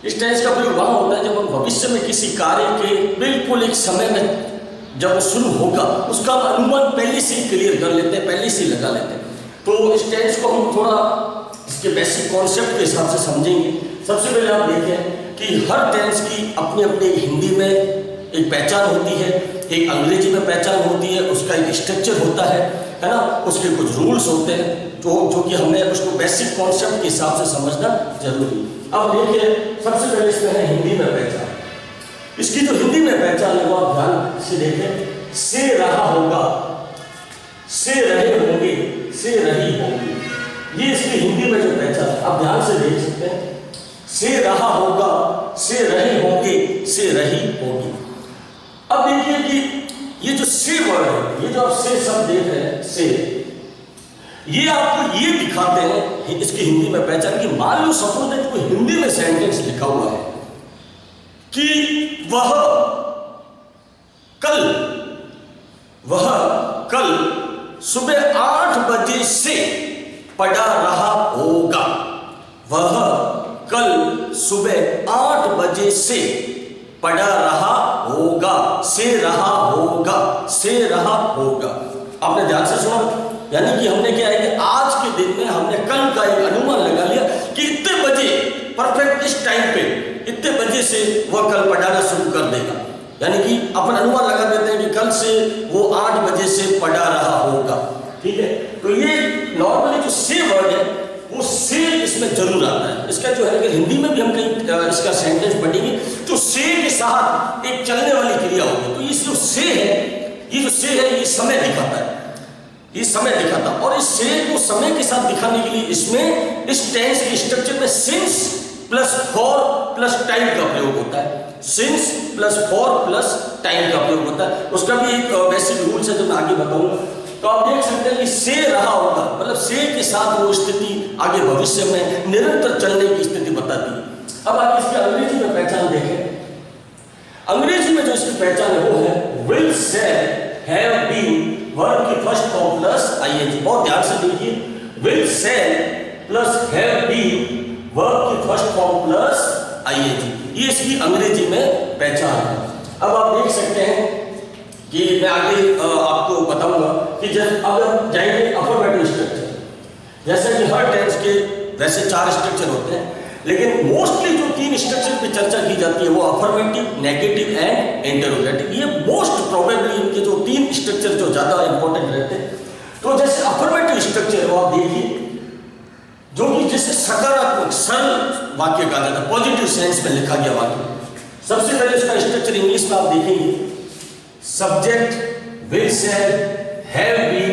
इस टेंस का प्रयोग वहां होता है जब हम भविष्य में किसी कार्य के बिल्कुल एक समय में जब वो शुरू होगा उसका हम अनुमान पहले से ही क्लियर कर लेते हैं, पहले से ही लगा लेते हैं। तो इस टेंस को हम थोड़ा इसके बेसिक कॉन्सेप्ट के हिसाब से समझेंगे। सबसे पहले आप देखें कि हर टेंस की अपनी अपनी हिंदी में एक पहचान होती है, एक अंग्रेजी में पहचान होती है, उसका एक स्ट्रक्चर होता है ना, उसके कुछ रूल्स होते हैं जो कि हमें उसको बेसिक कॉन्सेप्ट के हिसाब से समझना जरूरी है। अब देखिए सबसे पहले इसमें है हिंदी में पहचान। इसकी जो हिंदी में पहचान है वो आप ध्यान से देखें, से रहा होगा, से रहे होंगे, से रही होंगी, ये इसकी हिंदी में जो पहचान है आप ध्यान से देख सकते हैं। से रहा होगा, से रहे होंगे, से रही होगी। अब देखिए कि ये जो से वर्ड है, ये जो आप से शब्द देख रहे हैं, से, ये आपको ये दिखाते हैं इसकी हिंदी में पहचान कि मान लो सपोज दैट कोई हिंदी में सेंटेंस लिखा हुआ है कि वह कल सुबह 8 बजे से पढ़ा रहा होगा। वह कल सुबह 8 बजे से पढ़ा रहा होगा, से रहा होगा, से रहा होगा। आपने ध्यान से सुना, यानी कि हमने क्या है कि आज के दिन में हमने कल का एक अनुमान लगा लिया कि इतने बजे परफेक्ट इस टाइम पे इतने बजे से वह कल पढ़ाना शुरू कर देगा। यानी कि अपन अनुमान लगा देते हैं कि कल से वो 8 बजे से पढ़ा रहा होगा। ठीक है, तो ये नॉर्मली जो से वर्ड है वो से इसमें जरूर आता है। इसका जो है कि हिंदी में भी हम कहीं इसका सेंटेंस पढ़ेंगे तो से के साथ एक चलने वाली क्रिया होगी। तो ये जो से है, ये जो से है ये समय दिखाता है, ये समय दिखाता है। और इस से को समय के साथ दिखाने के लिए इसमें इस टेंस के स्ट्रक्चर में since plus for plus time का प्रयोग होता है। Since plus for plus time का प्रयोग होता है। उसका भी एक बेसिक रूल्स है जो मैं आगे बताऊंगा। तो आप देख सकते हैं कि से रहा होगा मतलब से के साथ वो स्थिति आगे भविष्य में निरंतर चलने की स्थिति बताती है। अब आगे इसके अंग्रेजी में पहचान देखें। अंग्रेजी में जो इसकी पहचान है वो है will, shall, have, been, verb की फर्स्ट फॉर्म प्लस आईएनजी। बहुत ध्यान से देखिए, will, shall plus have, been, verb की फर्स्ट फॉर्म प्लस आईएनजी, ये इसकी अंग्रेजी में पहचान है। अब आप देख सकते हैं कि मैं आगे आपको बताऊंगा कि जब अब हम जाएंगे अफर्मेटिव स्ट्रक्चर, जैसे कि हर टेंस के वैसे 4 स्ट्रक्चर होते हैं, लेकिन मोस्टली जो 3 स्ट्रक्चर पे चर्चा की जाती है वो अफर्मेटिव, नेगेटिव एंड इंटरोगेटिव। ये मोस्ट प्रोबेबली इनके जो 3 स्ट्रक्चर जो ज्यादा इंपॉर्टेंट रहते हैं। तो जैसे अफर्मेटिव स्ट्रक्चर वो आप देखिए जो कि जिससे सकारात्मक सरल वाक्य कहा जाता है, पॉजिटिव सेंस में लिखा गया वाक्य। सबसे पहले उसका स्ट्रक्चर इंग्लिश में आप देखेंगे, subject, will, shall, have, been,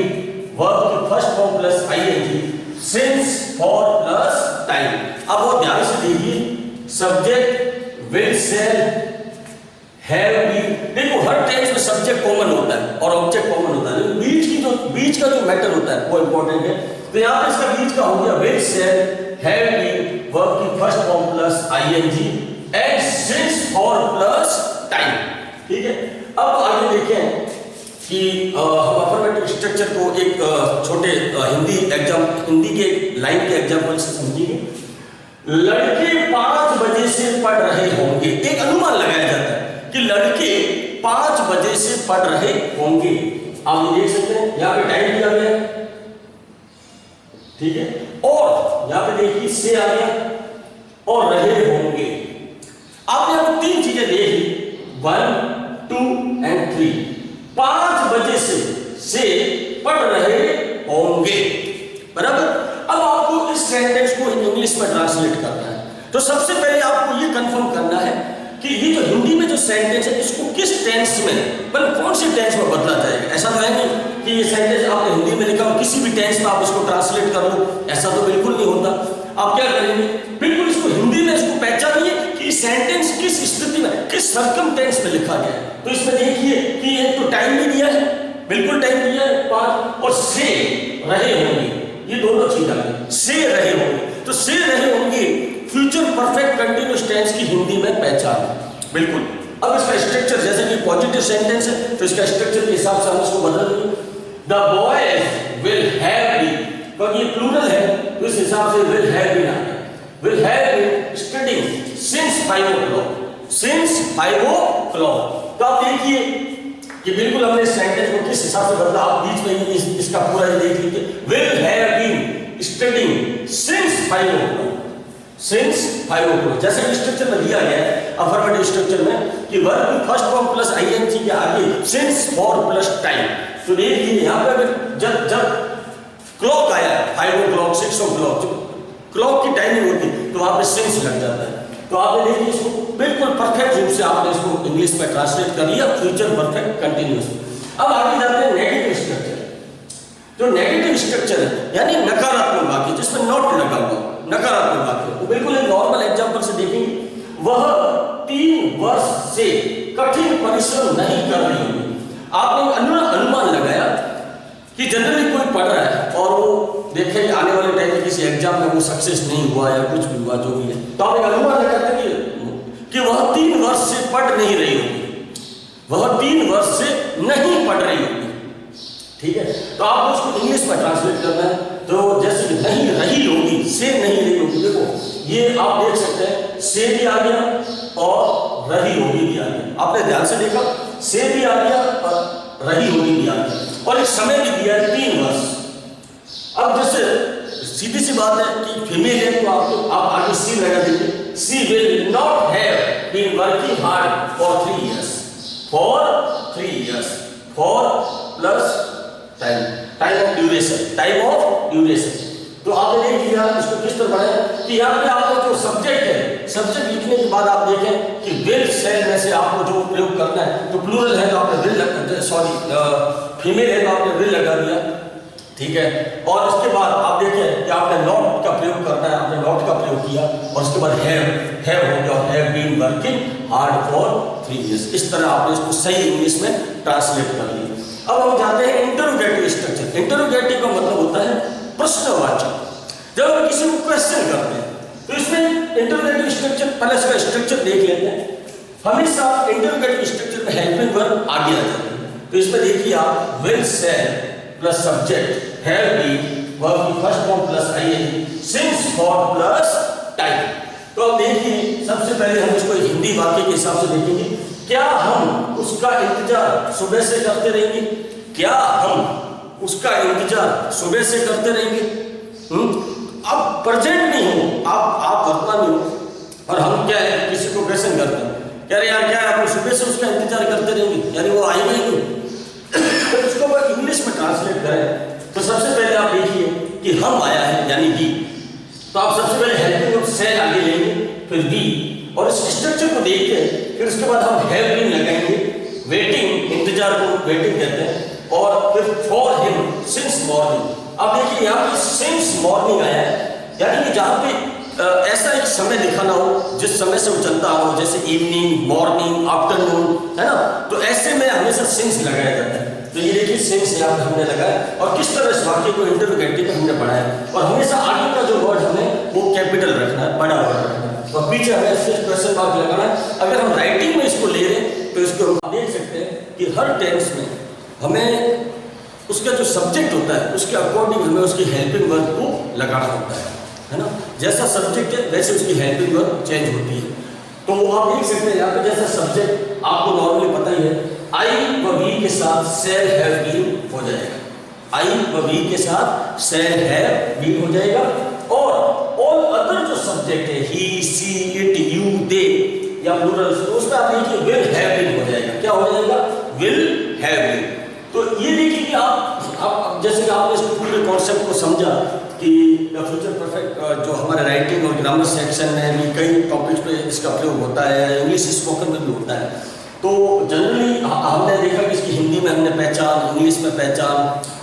verb की first form plus ING, since, for plus time. अब वो ध्यान से देखिए, subject, will, shall, have, been. देखो हर टेंस में सब्जेक्ट कॉमन होता है और ऑब्जेक्ट कॉमन होता है, लेकिन बीच का जो मैटर होता है वो इंपॉर्टेंट है। तो यहाँ पे इसका बीच का हो गया will, shall, have, been, verb की first form plus ING and since, for plus time. ठीक है, अब आगे देखें कि हम अफर्मेटिव स्ट्रक्चर को एक छोटे हिंदी के लाइन के एग्जाम्पल से समझिए। लड़के 5 बजे से पढ़ रहे होंगे। एक अनुमान लगाया जाता है कि लड़के 5 बजे से पढ़ रहे होंगे। आप ये देख सकते हैं यहाँ पे टाइम दिया गया है, ठीक है, और यहाँ पे देखिए से आ गया और रहे होंगे। आपने यहाँ पे 3 चीजें देख ली, 1, 2 एंड 3। 5 बजे से पढ़ रहे होंगे, बराबर। अब आपको इस सेंटेंस को इंग्लिश में ट्रांसलेट करना है। तो सबसे पहले आपको ये कंफर्म करना है कि ये जो हिंदी में जो सेंटेंस है इसको किस टेंस में, मतलब कौन सी टेंस में बदला जाएगा। ऐसा तो है नहीं कि ये सेंटेंस आपने हिंदी में लिखा हो किसी भी टेंस में आप इसको ट्रांसलेट कर लो, ऐसा तो बिल्कुल नहीं होता। आप क्या करेंगे, बिल्कुल इसको हिंदी में इसको पहचानिए कि सेंटेंस किस स्थिति में, किस सर्कमटेंस में लिखा गया है। तो इसमें देखिए कि ये तो टाइम भी दिया है, बिल्कुल टाइम दिया है 5, और से रहे होंगे, ये दोनों चीज आ गई। से रहे होंगे, तो से रहे होंगे फ्यूचर परफेक्ट कंटिन्यूअस टेंस की हिंदी में पहचान है, बिल्कुल। अब इसका स्ट्रक्चर, जैसे कि पॉजिटिव सेंटेंस है तो इसका स्ट्रक्चर के हिसाब से हम इसको बदल देंगे। The boys will have been, क्योंकि ये प्लूरल है तो इस हिसाब से विल हैव बीन आ गया। Will have been studying since 5 o'clock, since 5 o'clock। तो आप देखिए कि बिल्कुल हमने सेंटेंस को किस हिसाब से बदला, आप बीच में इसका पूरा देख लीजिए। Will have been studying since 5 o'clock, since 5 o'clock। जैसे स्ट्रक्चर में दिया गया है अफर्मेटिव स्ट्रक्चर में कि वर्ब की फर्स्ट फॉर्म प्लस आईएनजी के आगे सिंस फॉर प्लस टाइम। तो देखिए यहाँ पे अगर जब क्लॉक आया 5 o'clock 6 o'clock, क्लॉक की टाइमिंग होती तो वहां पे सिंस लग जाता है। तो आपने देखिए इसको बिल्कुल परफेक्ट रूप से आपने इसको इंग्लिश में ट्रांसलेट कर लिया, फ्यूचर परफेक्ट कंटिन्यूअस। अब आगे जाते हैं नेगेटिव स्ट्रक्चर। जो नेगेटिव स्ट्रक्चर है यानी नकारात्मक वाक्य जिसमें नॉट लगा हुआ, नकारात्मक वाक्य, तो बिल्कुल एक नॉर्मल एग्जांपल से देखेंगे। वह 3 वर्ष से कठिन परिश्रम नहीं कर रही होगी। आपने अनुमान लगाया कि जनरली कोई पढ़ रहा है और वो देखें आने वाले टाइम में किसी एग्जाम में वो सक्सेस नहीं हुआ या कुछ भी हुआ जो भी है, तो आप एक अनुमान लगाते हैं कि वह 3 वर्ष से पढ़ नहीं रही होगी, वह 3 वर्ष से नहीं पढ़ रही होगी। ठीक है, तो आपको उसको इंग्लिश में ट्रांसलेट करना है। तो जैसे नहीं रही होगी, से नहीं रही होगी, देखो ये आप देख सकते हैं से भी आ गया और रही होगी भी आ गया। आपने ध्यान से देखा, से भी आ गया और रही होगी भी आ गया, और एक समय भी दिया है 3 वर्ष। अब जैसे सीधी सी बात है कि फीमेल है तो आप आगे सी लगा दीजिए। She will not have been working hard for 3 years, for 3 years, for plus time, time of duration, time of duration. तो आपने देख लिया इसको किस तरह बनाया कि यहाँ पे आपको जो सब्जेक्ट है, सब्जेक्ट लिखने के बाद आप देखें कि विल सेल में से आपको जो प्रयोग करना है, तो प्लूरल है तो आपने विल लगा, सॉरी फीमेल है तो आपने विल लगा दिया। ठीक है, और इसके बाद आप देखें कि आपने नॉट का प्रयोग करना है, आपने नॉट का प्रयोग किया, और उसके बाद हैव हो गया, have been working hard for 3 years। इस तरह आपने इसको सही इंग्लिश में ट्रांसलेट कर लिया। अब हम जाते हैं इंटरोगेटिव स्ट्रक्चर। इंटरोगेटिव का मतलब होता है प्रश्नवाचक। जब हम किसी को क्वेश्चन करते हैं तो इसमें इंटरोगेटिव स्ट्रक्चर, पहले इसका स्ट्रक्चर देख लेते हैं। हमेशा इंटरोगेटिव स्ट्रक्चर में हेल्पिंग वर्ब आगे आ जाते हैं। तो इसमें देखिए आप will shall plus subject have been verb की first form plus ING since for plus time. तो अब देखिए सबसे पहले हम इसको हिंदी वाक्य के हिसाब से देखेंगे। क्या हम उसका इंतजार सुबह से करते रहेंगे? क्या हम उसका इंतजार सुबह से करते रहेंगे? अब प्रेजेंट नहीं हो, आप वर्तमान में हो, और हम क्या है किसी को क्वेश्चन करते हैं, कह रहे यार क्या आप सुबह से उसका इंतजार करते रहेंगे, यानी वो आएगा ही नहीं। तो इसको अगर इंग्लिश में ट्रांसलेट करें तो सबसे पहले आप देखिए कि हम आया है यानी वी, तो आप सबसे पहले हेल्पिंग ऑफ सेल आगे लेंगे, फिर वी, और इस स्ट्रक्चर को देख के फिर उसके बाद हम हैव बीन लगाएंगे। वेटिंग, इंतजार को वेटिंग कहते हैं, और फिर फॉर हिम सिंस मॉर्निंग। अब देखिए यहाँ पे सिंस मॉर्निंग आया है, यानी कि जहाँ पे ऐसा एक समय दिखाना हो जिस समय से वो चलता हो, जैसे इवनिंग, मॉर्निंग, आफ्टरनून, है ना, तो ऐसे में हमेशा सिंस लगाया जाता है। तो ये देखिए सिंस यहाँ पे हमने लगाया, और किस तरह इस वाक्य को इंटरोगेटिव में हमने पढ़ा है, और हमेशा आगे का जो वर्ड हमें वो कैपिटल रखना है, बड़ा वर्ड रखना है, और पीछे हमें सिर्फ क्वेश्चन मार्क लगाना है। अगर हम राइटिंग में इसको ले रहे हैं तो इसको हम देख सकते हैं कि हर टेंस में हमें उसका जो सब्जेक्ट होता है उसके अकॉर्डिंग हमें उसकी हेल्पिंग वर्ब को लगाना होता है ना। जैसा सब्जेक्ट है वैसे उसकी हेल्पिंग वर्ब चेंज होती है। तो आप देख सकते हैं यहाँ पे जैसा सब्जेक्ट आपको नॉर्मली पता ही है, आई व वी के साथ सेल हैव बीन हो जाएगा। आई व वी के साथ सेल हैव बीन हो जाएगा, और ऑल अदर जो सब्जेक्ट है ही, सी, इट, यू, दे या प्लूरल, तो उसमें आप देखिए विल हैव बीन हो जाएगा। क्या हो जाएगा? Will have been. तो ये देखिए कि आप जैसे कि आपने इसको पूरे कॉन्सेप्ट को समझा कि फ्यूचर परफेक्ट जो हमारे राइटिंग और ग्रामर सेक्शन में भी कई टॉपिक्स पे इसका प्रयोग होता है, इंग्लिश स्पोकन में भी होता है। तो जनरली हमने देखा कि इसकी हिंदी में हमने पहचान, इंग्लिश में पहचान,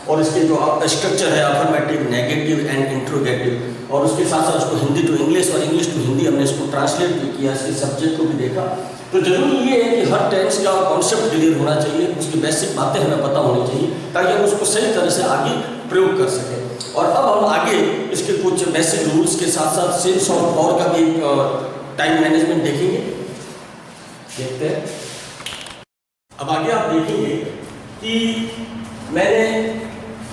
और इसके जो स्ट्रक्चर है अफर्मेटिव, नेगेटिव एंड इंट्रोगेटिव, और उसके साथ साथ उसको हिंदी टू इंग्लिश और इंग्लिश टू हिंदी हमने इसको ट्रांसलेट भी किया, इसके सब्जेक्ट को भी देखा। तो जरूरी ये है कि हर टेंस का कॉन्सेप्ट क्लियर होना चाहिए, उसकी बेसिक बातें हमें पता होनी चाहिए ताकि हम उसको सही तरह से आगे प्रयोग कर सकें। और अब हम आगे इसके कुछ बेसिक रूल्स के साथ साथ सिंस और फॉर का भी टाइम मैनेजमेंट देखेंगे। देखते हैं अब आगे आप देखेंगे कि मैंने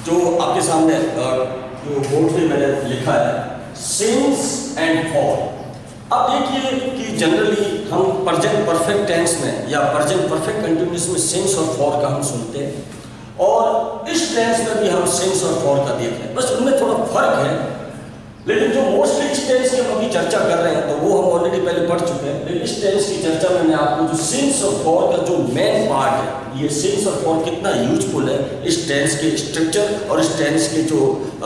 जो आपके सामने जो बोर्ड पे मैंने लिखा है सिंस एंड फॉर। अब देखिए कि जनरली हम प्रेजेंट परफेक्ट टेंस में या प्रेजेंट परफेक्ट कंटिन्यूअस में सेंस और फॉर का हम सुनते हैं, और इस टेंस में भी हम सेंस और फॉर का देख रहे हैं, बस उनमें थोड़ा फर्क है। लेकिन जो मोस्टली इस टेंस की हम अभी चर्चा कर रहे हैं तो वो हम ऑलरेडी पहले पढ़ चुके हैं। लेकिन इस टेंस की चर्चा में मैं आपको जो सेंस और फॉर का जो मेन पार्ट है, ये सेंस और फॉर कितना यूजफुल है इस टेंस के स्ट्रक्चर और इस टेंस के जो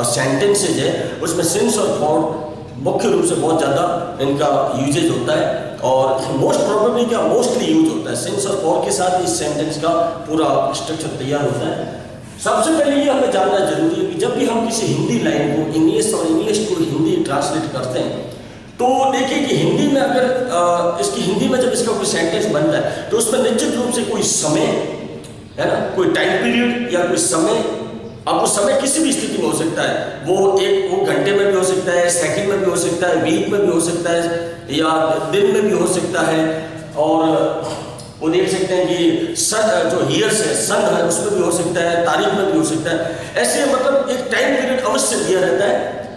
सेंटेंसेज है, उसमें सेंस और फॉर मुख्य रूप से बहुत ज़्यादा इनका यूजेज होता है, और मोस्ट प्रोबेबली क्या मोस्टली यूज होता है। सेंस और फॉर के साथ इस सेंटेंस का पूरा स्ट्रक्चर तैयार होता है। सबसे पहले ये हमें जानना जरूरी है कि जब भी हम किसी हिंदी लाइन को इंग्लिश और इंग्लिश को हिंदी ट्रांसलेट करते हैं, तो देखिए कि हिंदी में अगर इसकी हिंदी में जब इसका कोई सेंटेंस बनता है तो उसमें निश्चित रूप से कोई समय है ना, कोई टाइम पीरियड या कोई समय, अब वो समय किसी भी स्थिति में हो सकता है, वो घंटे में भी हो सकता है, सेकंड में भी हो सकता है, वीक में भी हो सकता है, या दिन में भी हो सकता है, और वो देख सकते हैं कि सन जो ईयर्स है, सन है, उसमें भी हो सकता है, तारीख में भी हो सकता है। ऐसे मतलब एक टाइम पीरियड अवश्य दिया रहता है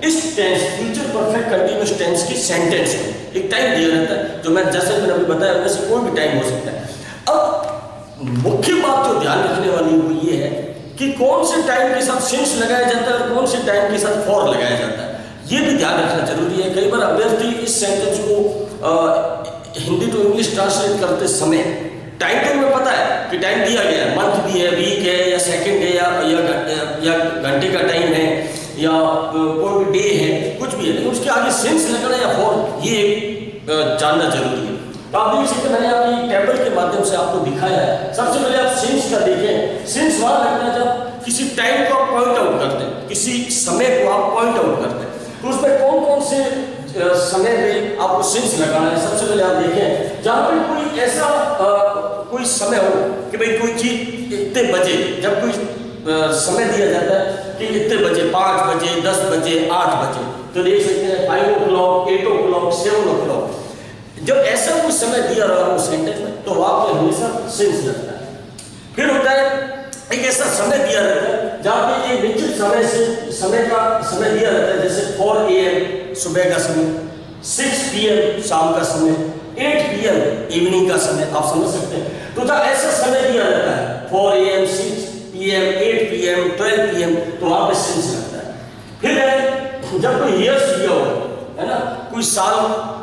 इस tense future perfect continuous tense की सेंटेंस में, एक टाइम दिया रहता है जो जैसे मैंने अभी बताया वैसे कोई भी टाइम हो सकता है। अब मुख्य बात जो ध्यान रखने वाली वो ये है कि कौन से टाइम के साथ सिंस लगाया जाता है और कौन से टाइम के साथ फॉर लगाया जाता है, ये भी ध्यान रखना जरूरी है। कई बार अभ्यर्थी इस सेंटेंस को हिंदी टू इंग्लिश ट्रांसलेट करते समय टाइम तो हमें पता है कि टाइम दिया गया है, मंथ भी है, वीक है, या सेकंड है, या घंटे का टाइम है, या कोई भी डे है, कुछ भी है, लेकिन उसके आगे सेंस लगना या फॉर ये जानना जरूरी है। तो आप देख सकते हैं मैंने अपनी टेबल के माध्यम से आपको दिखाया है। सबसे पहले आप सेंस का देखें। सेंस वहाँ लगता है जब किसी टाइम को आप पॉइंट आउट करते हैं, किसी समय को आप पॉइंट आउट करते हैं, तो उसमें कौन कौन से समय पे आपको सेंस लगाना है। सबसे पहले आप देखें जहाँ पे कोई ऐसा कोई समय हो कि भाई कोई चीज इतने बजे, जब कोई समय दिया जाता है कि इतने बजे, 5 बजे, 10 बजे, 8 बजे, तो देख सकते हैं 5 o'clock, 8 o'clock, 7 o'clock, जब ऐसा कोई समय दिया रहा हो सेंटेंस में तो वहां पे हमेशा सेंस लगता है। फिर होता है एक ऐसा समय दिया रहता है जहाँ पे एक निश्चित समय का समय दिया रहता है, जैसे 4 AM सुबह का समय, 6 PM शाम का समय, 8 PM इवनिंग का समय, आप समझ सकते हैं। तो जब ऐसा समय दिया रहता है 4 AM, 6 PM, 8 PM, 12 PM, तो वहां पे सेंस लगता है। फिर है जब कोई ईयर्स दिया हो, है ना, कोई साल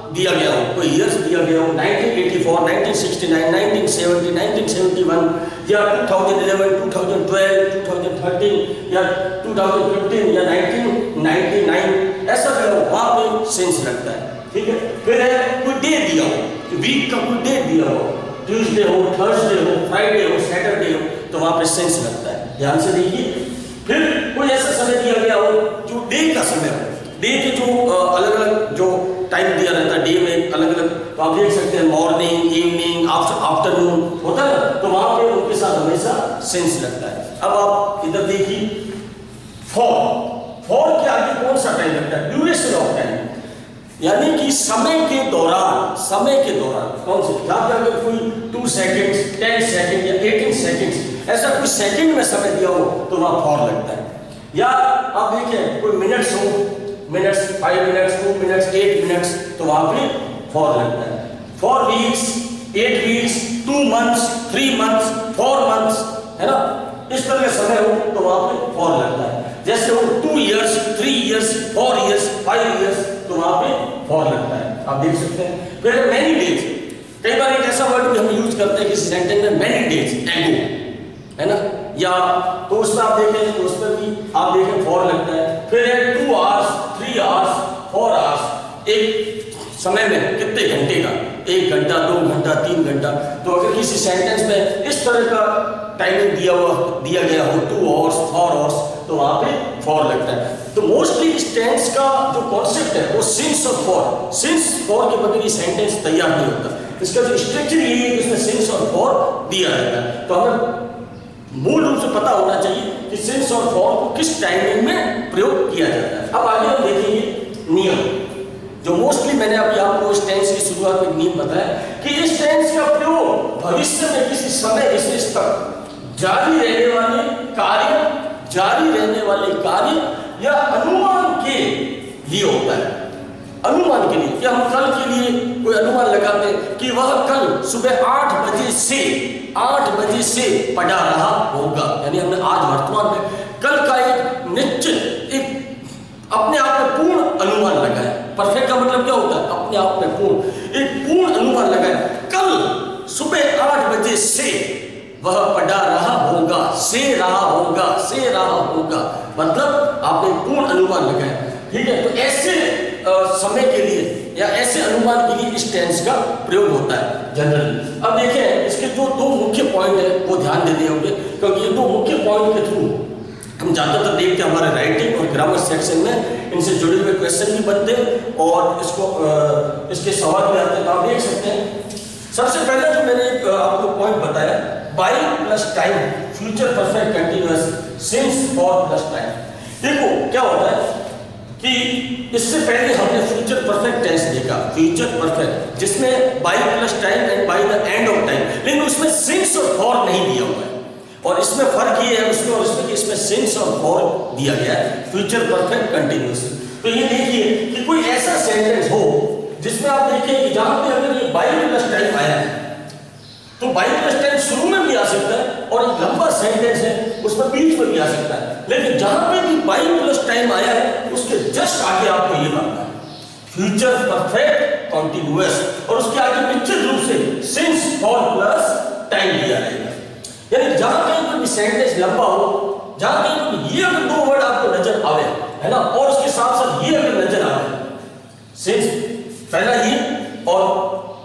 दिया गया हो, कोई ईयर्स दिया गया हो, 1984, 1969, 1970, 1971, या 2011, 2012, 2013, या 2015, या 1999, ऐसा दिया हो, वहां पे सेंस लगता है। ठीक है। फिर है कोई डे दिया हो, वीक का कोई डे दिया हो, ट्यूसडे हो, थर्सडे हो, फ्राइडे हो, सैटरडे हो, तो वहां पे सेंस लगता है। ध्यान से देखिए। फिर कोई ऐसा समय दिया गया हो जो डे का समय हो, डे के जो अलग अलग जो टाइम दिया रहता है, डे में अलग अलग, तो आप देख सकते हैं मॉर्निंग, इवनिंग, आफ्टरनून होता है, तो वहां पे उनके साथ हमेशा सेंस लगता है। अब आप इधर देखिए फॉर के आगे कौन सा टाइम लगता है, ड्यूरेशन ऑफ टाइम, यानी कि समय के दौरान कौन से, जहां पे अगर कोई 2 सेकेंड्स, 10 सेकेंड या 18 सेकेंड्स ऐसा कोई सेकेंड में समय दिया हो तो वहां फॉर लगता है। या आप देखिए कोई मिनट्स हो, मिनट्स 5 मिनट्स, 2 मिनट्स, 8 मिनट्स, तो वहां पे फॉर लगता है। 4 weeks, 8 weeks, 2 months, 3 months, 4 months, है ना, इस तरह का समय हो तो वहां पे फॉर लगता है। जैसे हो 2 इयर्स, 3 इयर्स, 4 इयर्स, 5 इयर्स, तो वहां पे फॉर लगता है, आप देख सकते हैं। फिर मैनी डेज, कई बार एक ऐसा वर्ड भी हम यूज करते हैं किसी सेंटेंस में, मैनी डेज एगो, है ना, या तो उसमें आप देखें तो उसमें भी आप देखें फॉर लगता है। फिर है 2 आवर्स, 3 आवर्स, 4 आवर्स, एक समय में कितने घंटे का, 1 घंटा, 2 घंटा, 3 घंटा, तो अगर किसी सेंटेंस में इस तरह का टाइमिंग दिया गया हो 2 आवर्स, 4 आवर्स, तो वहां पे फॉर लगता है। तो मोस्टली इस टेंस का जो कॉन्सेप्ट है वो सिंस और फॉर, सिंस फॉर के बगैर ये सेंटेंस तैयार नहीं होता। इसका जो स्ट्रक्चर यही है कि इसमें सिंस और फॉर दिया रहता है। तो हमें मूल रूप से पता होना चाहिए कि सिंस और फॉर को किस टाइमिंग में प्रयोग किया जाता है। अब आगे हम देखेंगे नियम, जो मोस्टली मैंने अभी आपको इस टेंस की शुरुआत में नियम बताया कि इस टेंस का प्रयोग भविष्य में किसी समय विशेष तक जारी रहने वाले कार्य या अनुमान के लिए होता है। अनुमान के लिए कि हम कल के लिए कोई अनुमान लगाते हैं कि वह कल सुबह 8 बजे से पढ़ा रहा होगा, यानी हमने आज वर्तमान में कल का एक निश्चित एक अपने आप में पूर्ण अनुमान लगाया। परफेक्ट का मतलब क्या होता है? अपने आप में पूर्ण, एक पूर्ण अनुमान लगाया। कल सुबह 8 बजे से वह पढ़ा रहा होगा, से रहा होगा, मतलब आपने पूर्ण अनुमान लगाया। ठीक है, तो ऐसे समय के लिए या ऐसे अनुमान के लिए इस टेंस का प्रयोग होता है जनरली। अब देखें इसके जो दो मुख्य पॉइंट है वो ध्यान देने होंगे, क्योंकि ये दो मुख्य पॉइंट के थ्रू हम ज्यादातर देखते हैं हमारे राइटिंग और ग्रामर सेक्शन में इनसे जुड़े हुए क्वेश्चन भी बनते हैं और इसके सवाल भी आते हैं। तो आप देख सकते हैं सबसे पहले जो मैंने आपको पॉइंट बताया, by plus time future perfect continuous since और प्लस टाइम। देखो क्या होता है कि इससे पहले हमने फ्यूचर परफेक्ट टेंस देखा, फ्यूचर परफेक्ट जिसमें by plus time and by the end of time, लेकिन उसमें सिंस और फॉर नहीं दिया हुआ है। और इसमें फर्क ये है उसमें और इसमें कि इसमें सिंस और फॉर दिया गया है फ्यूचर परफेक्ट कंटिन्यूअस। तो ये देखिए कि कोई ऐसा सेंटेंस हो जिसमें आप देखिए कि जहां पे अगर ये बाय प्लस टाइम आया है तो बाय प्लस टाइम शुरू में भी आ सकता है और एक लंबा सेंटेंस है उसमें बीच में भी आ सकता है, लेकिन जहां पे भी बाय प्लस टाइम आया है उसके जस्ट आगे आपको ये बनना है फ्यूचर परफेक्ट कंटिन्यूअस और उसके आगे निश्चित रूप से सिंस फॉर प्लस टाइम दिया रहेगा। यानी जहां कहीं पर भी सेंटेंस लंबा हो, जहां कहीं पर ये अगर दो वर्ड आपको नजर आवे है ना, और उसके साथ साथ ये अगर नजर आवे सिंस पहला ये और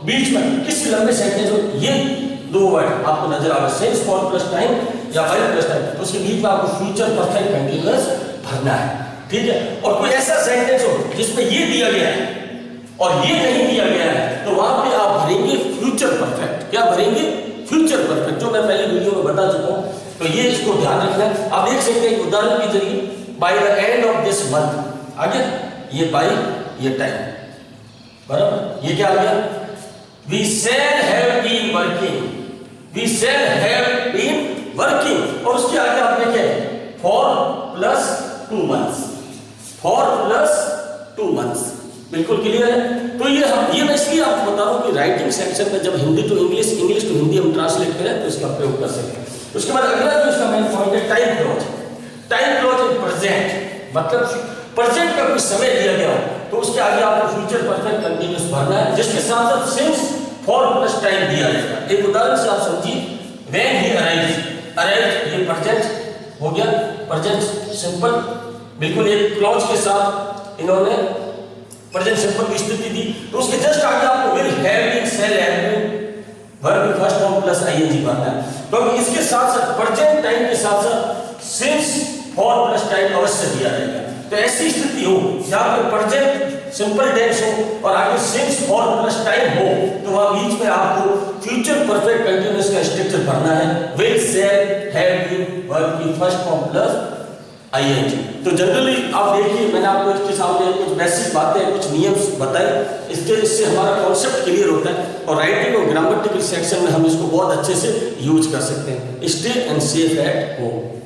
बीच में किसी लंबे सेंटेंस हो ये दो वर्ड आपको नजर आवे सिंस फॉर प्लस टाइम या बाय प्लस टाइम, तो उसके बीच में आपको फ्यूचर परफेक्ट कंटिन्यूअस भरना है। ठीक है, और कोई ऐसा सेंटेंस हो जिसमें ये दिया गया है और ये नहीं दिया गया है तो वहां पे आप भरेंगे फ्यूचर परफेक्ट। क्या भरेंगे? फ्यूचर परफेक्ट, जो मैं पहले वीडियो में बता चुका हूं। तो ये इसको ध्यान रखना है। आप देख सकते हैं उदाहरण के जरिए by the end of this month आ गया, ये बाय ये टाइम बराबर, ये क्या आ गया? We shall have been working, we shall have been working, और उसके आगे आप देखें for plus 2 months, for plus 2 months. बिल्कुल क्लियर है। तो ये मैं इसलिए आपको बता रहा हूं कि राइटिंग सेक्शन में जब Hindi to English, English to Hindi हम ट्रांसलेट करें तो इसका प्रयोग कर सकें। उसके बाद अगला जो इसका मेन पॉइंट है time clause. Time clause in present, मतलब प्रेजेंट का कोई समय दिया गया हो तो उसके आगे आपको फ्यूचर परफेक्ट कंटिन्यूअस भरना है, जिसके साथ साथ सिंस फॉर प्लस टाइम दिया जाएगा। एक उदाहरण से आप समझिए, व्हेन ही अराइव्ड, अराइव्ड ये प्रेजेंट हो गया, प्रेजेंट सिंपल, बिल्कुल एक क्लॉज के साथ इन्होंने प्रेजेंट सिंपल की स्थिति दी। तो उसके जस्ट आगे आपको will have been, shall have been, verb first form plus ING भरना है। तो इसके साथ साथ प्रेजेंट टाइम के साथ साथ सिंस फॉर प्लस टाइम अवश्य दिया जाएगा। तो ऐसी स्थिति हो जहां पे प्रेजेंट सिंपल टेंस हो और आगे सिंस फॉर प्लस टाइम हो तो वहां बीच में आपको फ्यूचर परफेक्ट कंटिन्यूअस का स्ट्रक्चर भरना है, will, shall, have been, verb की फर्स्ट फॉर्म प्लस आईएनजी। तो जनरली आप देखिए मैंने आपको इसके सामने कुछ बेसिक बातें, कुछ नियम बताए, इससे हमारा कॉन्सेप्ट क्लियर होता है और राइटिंग और ग्रामेटिकल सेक्शन में हम इसको बहुत अच्छे से यूज कर सकते हैं। Stay and safe at home.